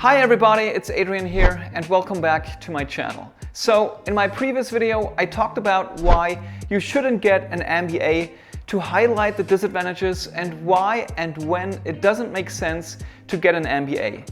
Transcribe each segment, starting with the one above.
Hi everybody, it's Adrian here and welcome back to my channel. So in my previous video, I talked about why you shouldn't get an MBA, to highlight the disadvantages and why and when it doesn't make sense to get an MBA.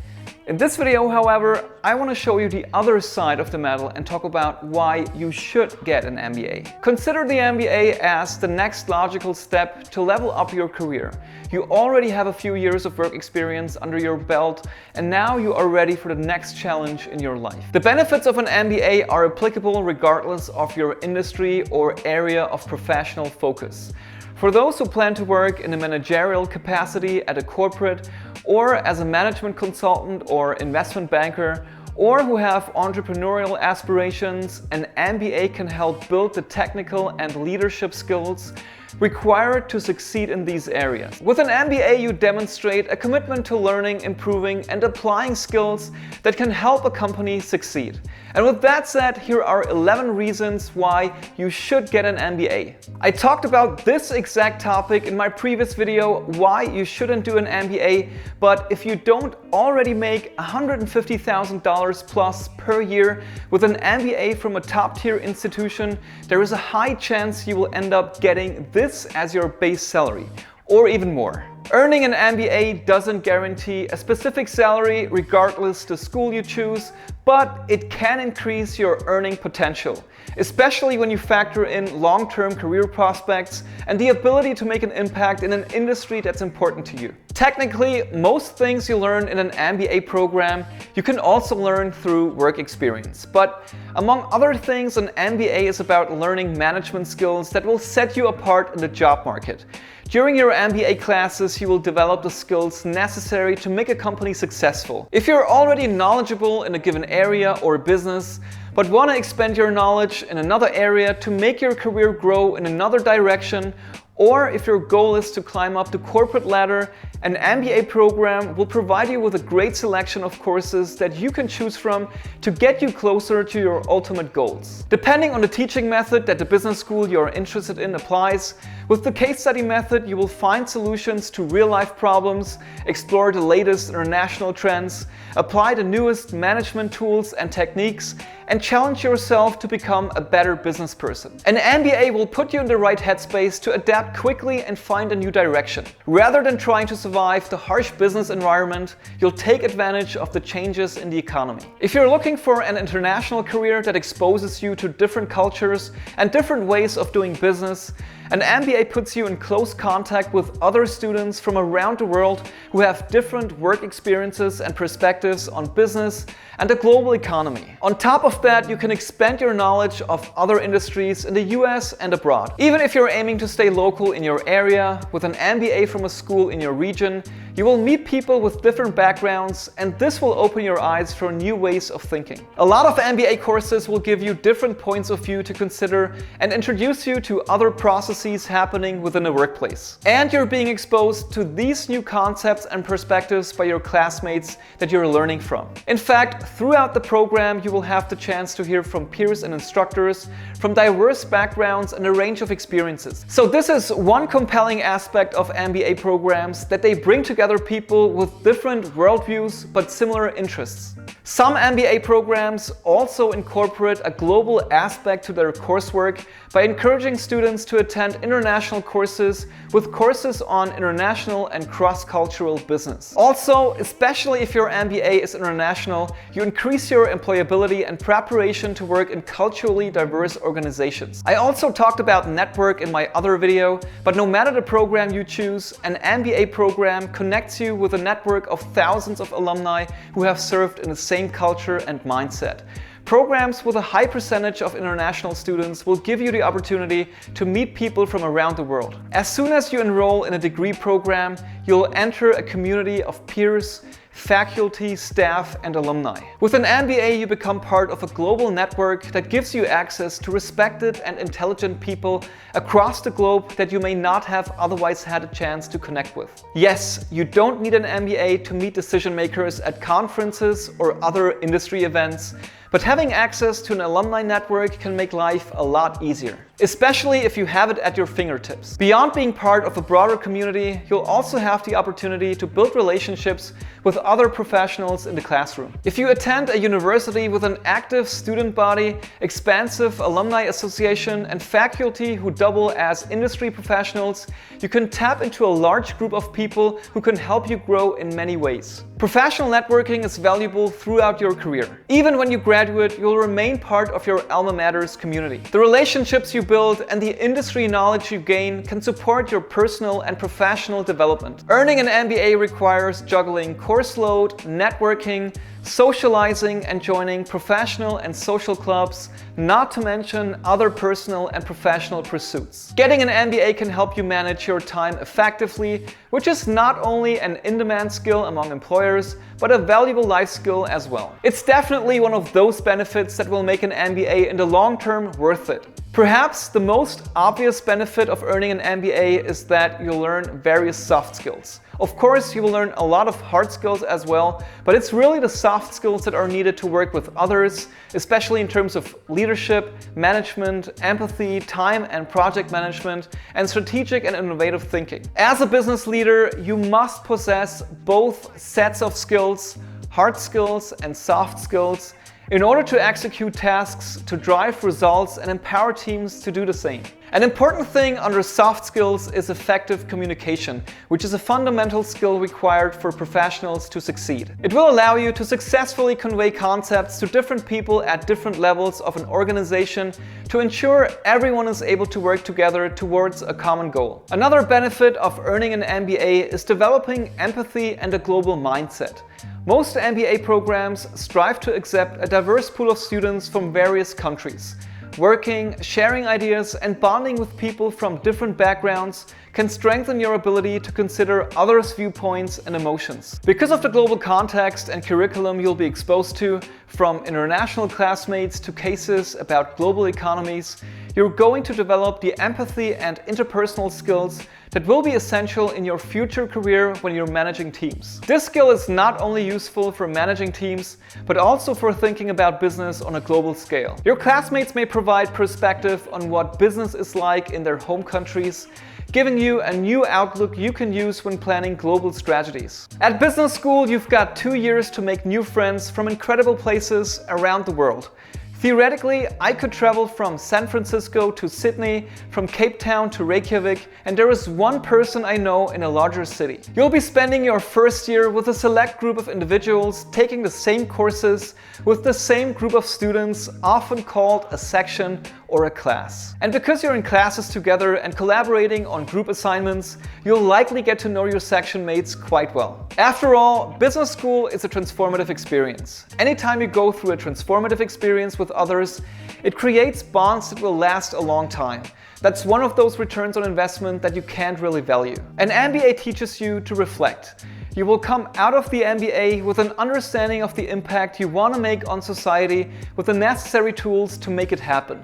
In this video, however, I want to show you the other side of the medal and talk about why you should get an MBA. Consider the MBA as the next logical step to level up your career. You already have a few years of work experience under your belt and now you are ready for the next challenge in your life. The benefits of an MBA are applicable regardless of your industry or area of professional focus. For those who plan to work in a managerial capacity at a corporate or as a management consultant or investment banker, or who have entrepreneurial aspirations, an MBA can help build the technical and leadership skills required to succeed in these areas. With an MBA, you demonstrate a commitment to learning, improving, and applying skills that can help a company succeed. And with that said, here are 11 reasons why you should get an MBA. I talked about this exact topic in my previous video, why you shouldn't do an MBA, but if you don't already make $150,000 plus per year with an MBA from a top-tier institution, there is a high chance you will end up getting this as your base salary, or even more. Earning an MBA doesn't guarantee a specific salary regardless the school you choose, but it can increase your earning potential, especially when you factor in long-term career prospects and the ability to make an impact in an industry that's important to you. Technically, most things you learn in an MBA program, you can also learn through work experience. But among other things, an MBA is about learning management skills that will set you apart in the job market. During your MBA classes, you will develop the skills necessary to make a company successful. If you're already knowledgeable in a given area or business, but want to expand your knowledge in another area to make your career grow in another direction, or if your goal is to climb up the corporate ladder, an MBA program will provide you with a great selection of courses that you can choose from to get you closer to your ultimate goals. Depending on the teaching method that the business school you're interested in applies, with the case study method you will find solutions to real-life problems, explore the latest international trends, apply the newest management tools and techniques, and challenge yourself to become a better business person. An MBA will put you in the right headspace to adapt quickly and find a new direction. Rather than trying to survive the harsh business environment, you'll take advantage of the changes in the economy. If you're looking for an international career that exposes you to different cultures and different ways of doing business, an MBA puts you in close contact with other students from around the world who have different work experiences and perspectives on business and the global economy. On top of that, you can expand your knowledge of other industries in the US and abroad. Even if you're aiming to stay local in your area, with an MBA from a school in your region, you will meet people with different backgrounds, and this will open your eyes for new ways of thinking. A lot of MBA courses will give you different points of view to consider and introduce you to other processes happening within the workplace. And you're being exposed to these new concepts and perspectives by your classmates that you're learning from. In fact, throughout the program, you will have the chance to hear from peers and instructors from diverse backgrounds and a range of experiences. So this is one compelling aspect of MBA programs, that they bring together people with different worldviews but similar interests. Some MBA programs also incorporate a global aspect to their coursework by encouraging students to attend international courses with courses on international and cross-cultural business. Also, especially if your MBA is international, you increase your employability and preparation to work in culturally diverse organizations. I also talked about network in my other video, but no matter the program you choose, an MBA program connects you with a network of thousands of alumni who have served in the same culture and mindset. Programs with a high percentage of international students will give you the opportunity to meet people from around the world. As soon as you enroll in a degree program, you'll enter a community of peers, faculty, staff, and alumni. With an MBA, you become part of a global network that gives you access to respected and intelligent people across the globe that you may not have otherwise had a chance to connect with. Yes, you don't need an MBA to meet decision makers at conferences or other industry events, But having access to an alumni network can make life a lot easier, especially if you have it at your fingertips. Beyond being part of a broader community, you'll also have the opportunity to build relationships with other professionals in the classroom. If you attend a university with an active student body, expansive alumni association, and faculty who double as industry professionals, you can tap into a large group of people who can help you grow in many ways. Professional networking is valuable throughout your career. Even when you graduate, you'll remain part of your alma mater's community. The relationships you build and the industry knowledge you gain can support your personal and professional development. Earning an MBA requires juggling course load, networking, socializing, and joining professional and social clubs, not to mention other personal and professional pursuits. Getting an MBA can help you manage your time effectively, which is not only an in-demand skill among employers, but a valuable life skill as well. It's definitely one of those benefits that will make an MBA in the long term worth it. Perhaps the most obvious benefit of earning an MBA is that you'll learn various soft skills. Of course, you will learn a lot of hard skills as well, but it's really the soft skills that are needed to work with others, especially in terms of leadership, management, empathy, time and project management, and strategic and innovative thinking. As a business leader, you must possess both sets of skills, hard skills and soft skills, in order to execute tasks, to drive results, and empower teams to do the same. An important thing under soft skills is effective communication, which is a fundamental skill required for professionals to succeed. It will allow you to successfully convey concepts to different people at different levels of an organization to ensure everyone is able to work together towards a common goal. Another benefit of earning an MBA is developing empathy and a global mindset. Most MBA programs strive to accept a diverse pool of students from various countries. Working, sharing ideas, and bonding with people from different backgrounds can strengthen your ability to consider others' viewpoints and emotions. Because of the global context and curriculum you'll be exposed to, from international classmates to cases about global economies, you're going to develop the empathy and interpersonal skills that will be essential in your future career when you're managing teams. This skill is not only useful for managing teams, but also for thinking about business on a global scale. Your classmates may provide perspective on what business is like in their home countries, giving you a new outlook you can use when planning global strategies. At business school, you've got 2 years to make new friends from incredible places around the world. Theoretically, I could travel from San Francisco to Sydney, from Cape Town to Reykjavik, and there is one person I know in a larger city. You'll be spending your first year with a select group of individuals taking the same courses with the same group of students, often called a section or a class. And because you're in classes together and collaborating on group assignments, you'll likely get to know your section mates quite well. After all, business school is a transformative experience. Anytime you go through a transformative experience with others, it creates bonds that will last a long time. That's one of those returns on investment that you can't really value. An MBA teaches you to reflect. You will come out of the MBA with an understanding of the impact you want to make on society with the necessary tools to make it happen.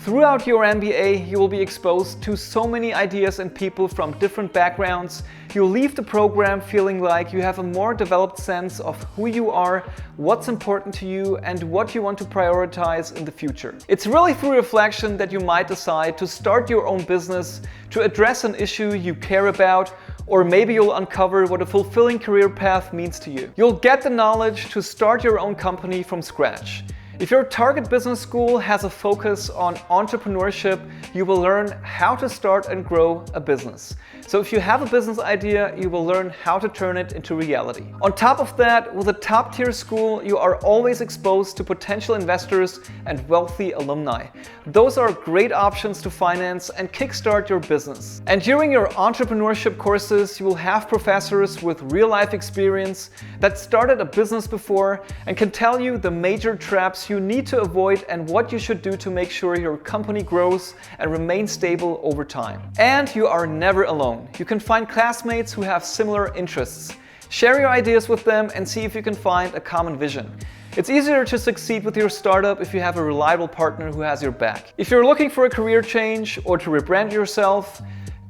Throughout your MBA, you will be exposed to so many ideas and people from different backgrounds. You'll leave the program feeling like you have a more developed sense of who you are, what's important to you, and what you want to prioritize in the future. It's really through reflection that you might decide to start your own business, to address an issue you care about, or maybe you'll uncover what a fulfilling career path means to you. You'll get the knowledge to start your own company from scratch. If your target business school has a focus on entrepreneurship, you will learn how to start and grow a business. So if you have a business idea, you will learn how to turn it into reality. On top of that, with a top-tier school, you are always exposed to potential investors and wealthy alumni. Those are great options to finance and kickstart your business. And during your entrepreneurship courses, you will have professors with real-life experience that started a business before and can tell you the major traps you need to avoid and what you should do to make sure your company grows and remains stable over time. And you are never alone. You can find classmates who have similar interests. Share your ideas with them and see if you can find a common vision. It's easier to succeed with your startup if you have a reliable partner who has your back. If you're looking for a career change or to rebrand yourself,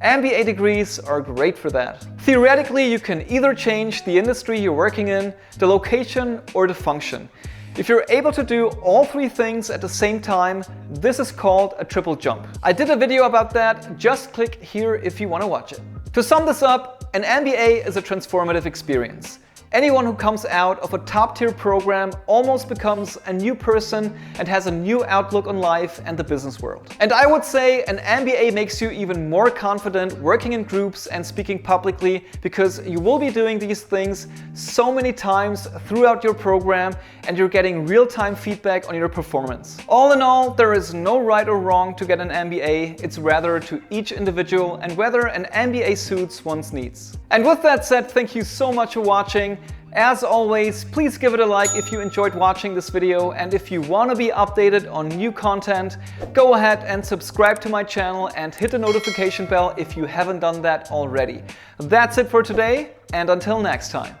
MBA degrees are great for that. Theoretically, you can either change the industry you're working in, the location, or the function. If you're able to do all three things at the same time, this is called a triple jump. I did a video about that, just click here if you want to watch it. To sum this up, an MBA is a transformative experience. Anyone who comes out of a top-tier program almost becomes a new person and has a new outlook on life and the business world. And I would say an MBA makes you even more confident working in groups and speaking publicly, because you will be doing these things so many times throughout your program and you're getting real-time feedback on your performance. All in all, there is no right or wrong to get an MBA. It's rather to each individual and whether an MBA suits one's needs. And with that said, thank you so much for watching. As always, please give it a like if you enjoyed watching this video, and if you want to be updated on new content, go ahead and subscribe to my channel and hit the notification bell if you haven't done that already. That's it for today, and until next time.